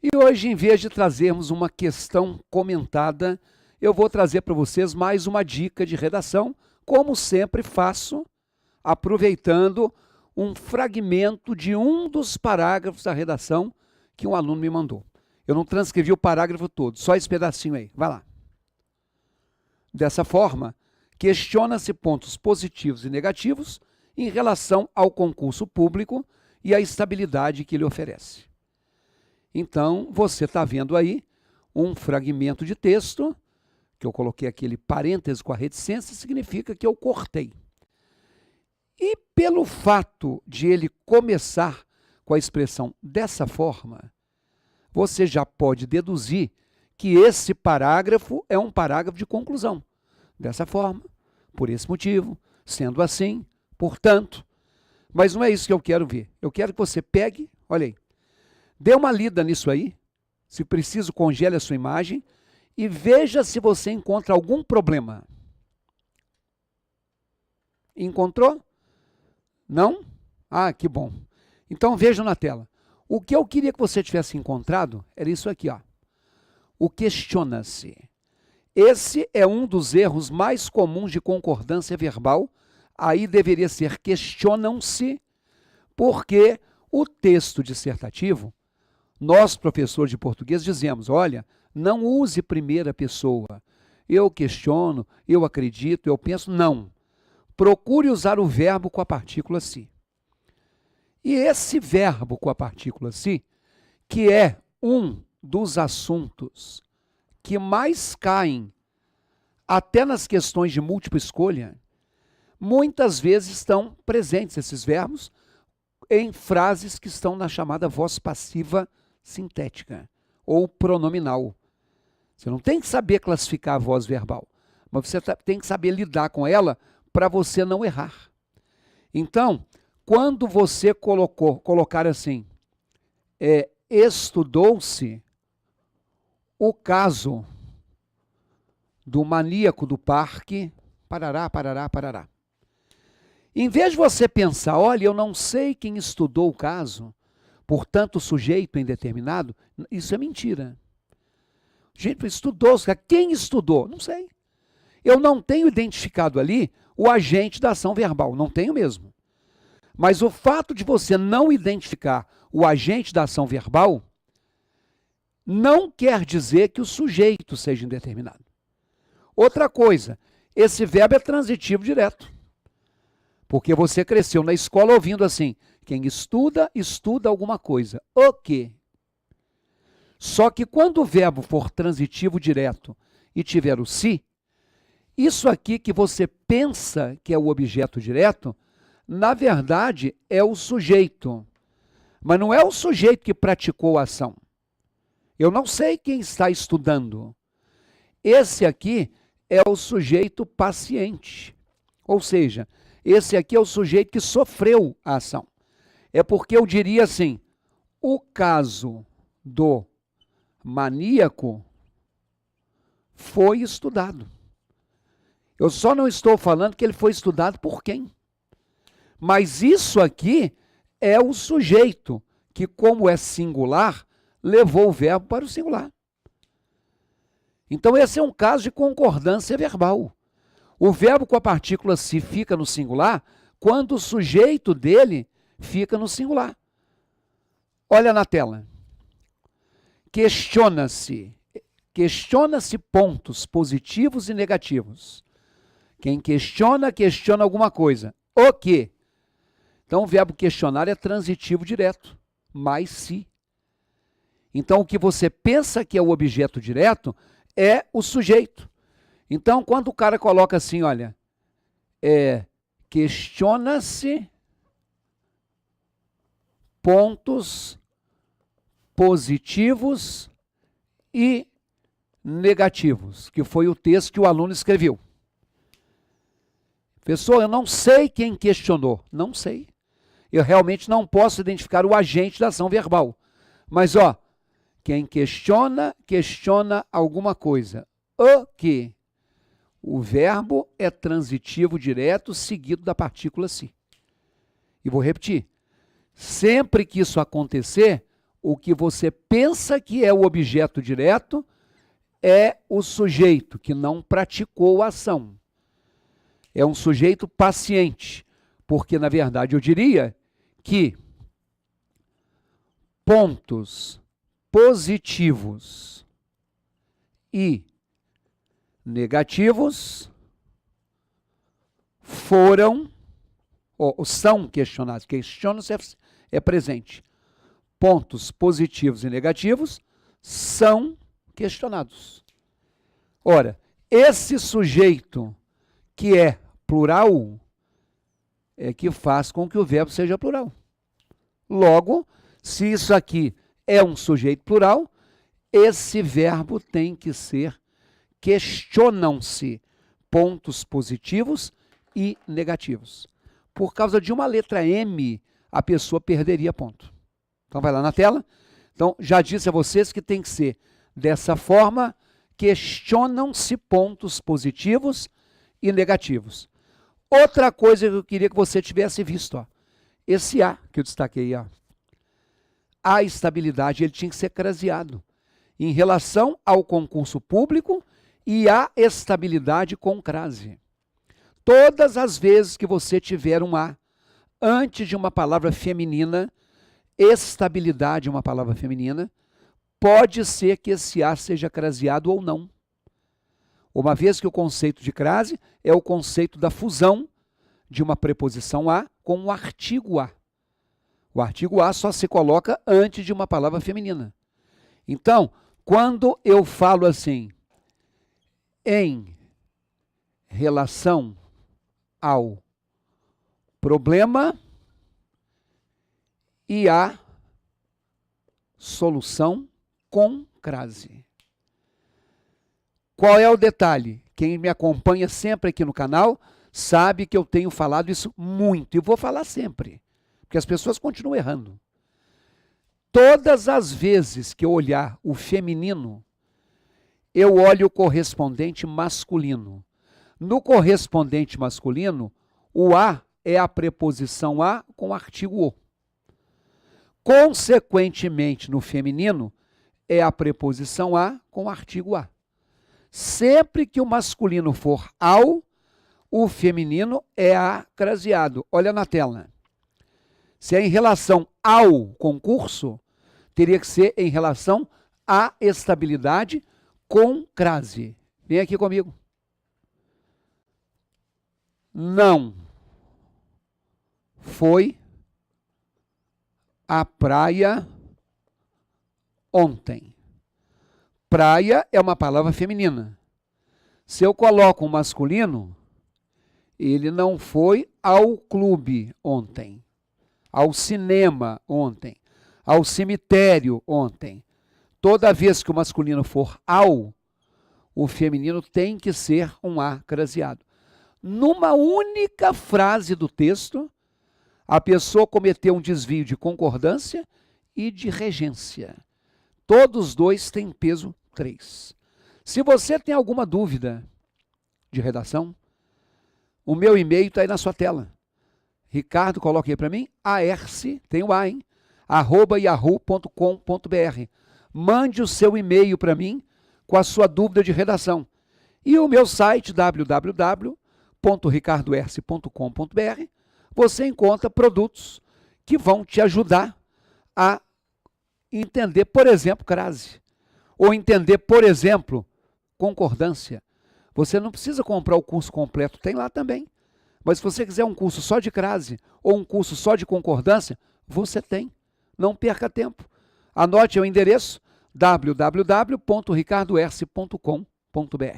E hoje, em vez de trazermos uma questão comentada, eu vou trazer para vocês mais uma dica de redação, como sempre faço, aproveitando um fragmento de um dos parágrafos da redação que um aluno me mandou. Eu não transcrevi o parágrafo todo, só esse pedacinho aí. Vai lá. Dessa forma, questiona-se pontos positivos e negativos em relação ao concurso público e à estabilidade que ele oferece. Então, você está vendo aí um fragmento de texto, que eu coloquei aquele parêntese com a reticência, significa que eu cortei. E pelo fato de ele começar com a expressão dessa forma, você já pode deduzir que esse parágrafo é um parágrafo de conclusão. Dessa forma, por esse motivo, sendo assim, portanto. Mas não é isso que eu quero ver. Eu quero que você pegue, olha aí, dê uma lida nisso aí, se preciso congele a sua imagem e veja se você encontra algum problema. Encontrou? Não? Ah, que bom. Então vejam na tela. O que eu queria que você tivesse encontrado era isso aqui, ó. O questiona-se. Esse é um dos erros mais comuns de concordância verbal. Aí deveria ser questionam-se, porque o texto dissertativo, nós, professores de português, dizemos, olha, não use primeira pessoa. Eu questiono, eu acredito, eu penso. Não. Procure usar o verbo com a partícula se. E esse verbo com a partícula se, que é um dos assuntos que mais caem até nas questões de múltipla escolha, muitas vezes estão presentes esses verbos em frases que estão na chamada voz passiva sintética ou pronominal. Você não tem que saber classificar a voz verbal, mas você tem que saber lidar com ela para você não errar. Então, quando você colocar assim, estudou-se o caso do maníaco do parque, parará, parará, parará. Em vez de você pensar, olha, eu não sei quem estudou o caso, portanto, o sujeito indeterminado, isso é mentira. Gente, estudou, quem estudou? Não sei. Eu não tenho identificado ali o agente da ação verbal, não tenho mesmo. Mas o fato de você não identificar o agente da ação verbal não quer dizer que o sujeito seja indeterminado. Outra coisa, esse verbo é transitivo direto. Porque você cresceu na escola ouvindo assim, quem estuda, estuda alguma coisa. O quê? Só que quando o verbo for transitivo direto e tiver o se, isso aqui que você pensa que é o objeto direto, na verdade é o sujeito. Mas não é o sujeito que praticou a ação. Eu não sei quem está estudando. Esse aqui é o sujeito paciente. Ou seja, esse aqui é o sujeito que sofreu a ação. É porque eu diria assim, o caso do maníaco foi estudado. Eu só não estou falando que ele foi estudado por quem. Mas isso aqui é o sujeito que, como é singular, levou o verbo para o singular. Então, esse é um caso de concordância verbal. O verbo com a partícula se fica no singular quando o sujeito dele fica no singular. Olha na tela. Questiona-se. Questiona-se pontos positivos e negativos. Quem questiona, questiona alguma coisa. O quê? Então, o verbo questionar é transitivo direto, mais se. Então, o que você pensa que é o objeto direto é o sujeito. Então, quando o cara coloca assim, olha, questiona-se pontos positivos e negativos, que foi o texto que o aluno escreveu. Pessoal, eu não sei quem questionou, não sei. Eu realmente não posso identificar o agente da ação verbal. Mas, ó, quem questiona, questiona alguma coisa. O que? O verbo é transitivo direto seguido da partícula se. E vou repetir. Sempre que isso acontecer, o que você pensa que é o objeto direto é o sujeito que não praticou a ação. É um sujeito paciente, porque, na verdade, eu diria que pontos positivos e negativos foram, ou são questionados. Questionam-se é presente. Pontos positivos e negativos são questionados. Ora, esse sujeito que é plural é que faz com que o verbo seja plural. Logo, se isso aqui é um sujeito plural, esse verbo tem que ser questionam-se pontos positivos e negativos. Por causa de uma letra M, a pessoa perderia ponto. Então, vai lá na tela. Então, já disse a vocês que tem que ser dessa forma, questionam-se pontos positivos e negativos. Outra coisa que eu queria que você tivesse visto, ó, esse A que eu destaquei, ó, a estabilidade, ele tinha que ser craseado em relação ao concurso público e à estabilidade com crase. Todas as vezes que você tiver um A antes de uma palavra feminina, estabilidade é uma palavra feminina, pode ser que esse A seja craseado ou não. Uma vez que o conceito de crase é o conceito da fusão de uma preposição A com um artigo A. O artigo A só se coloca antes de uma palavra feminina. Então, quando eu falo assim, em relação ao problema e a solução com crase. Qual é o detalhe? Quem me acompanha sempre aqui no canal sabe que eu tenho falado isso muito e vou falar sempre, porque as pessoas continuam errando. Todas as vezes que eu olhar o feminino, eu olho o correspondente masculino. No correspondente masculino, o A é a preposição A com o artigo O. Consequentemente, no feminino, é a preposição A com o artigo A. Sempre que o masculino for ao, o feminino é A craseado. Olha na tela. Se é em relação ao concurso, teria que ser em relação à estabilidade com crase. Vem aqui comigo. Não foi à praia ontem. Praia é uma palavra feminina. Se eu coloco um masculino, ele não foi ao clube ontem, ao cinema ontem, ao cemitério ontem. Toda vez que o masculino for ao, o feminino tem que ser um A craseado. Numa única frase do texto, a pessoa cometeu um desvio de concordância e de regência. Todos dois têm peso 3. Se você tem alguma dúvida de redação, o meu e-mail está aí na sua tela. Ricardo, coloque aí para mim, arce, tem o A, hein? @yahoo.com.br. Mande o seu e-mail para mim com a sua dúvida de redação. E o meu site, www.ricardoerce.com.br, você encontra produtos que vão te ajudar a entender, por exemplo, crase. Ou entender, por exemplo, concordância. Você não precisa comprar o curso completo, tem lá também. Mas se você quiser um curso só de crase ou um curso só de concordância, você tem. Não perca tempo. Anote o endereço www.ricardoerce.com.br.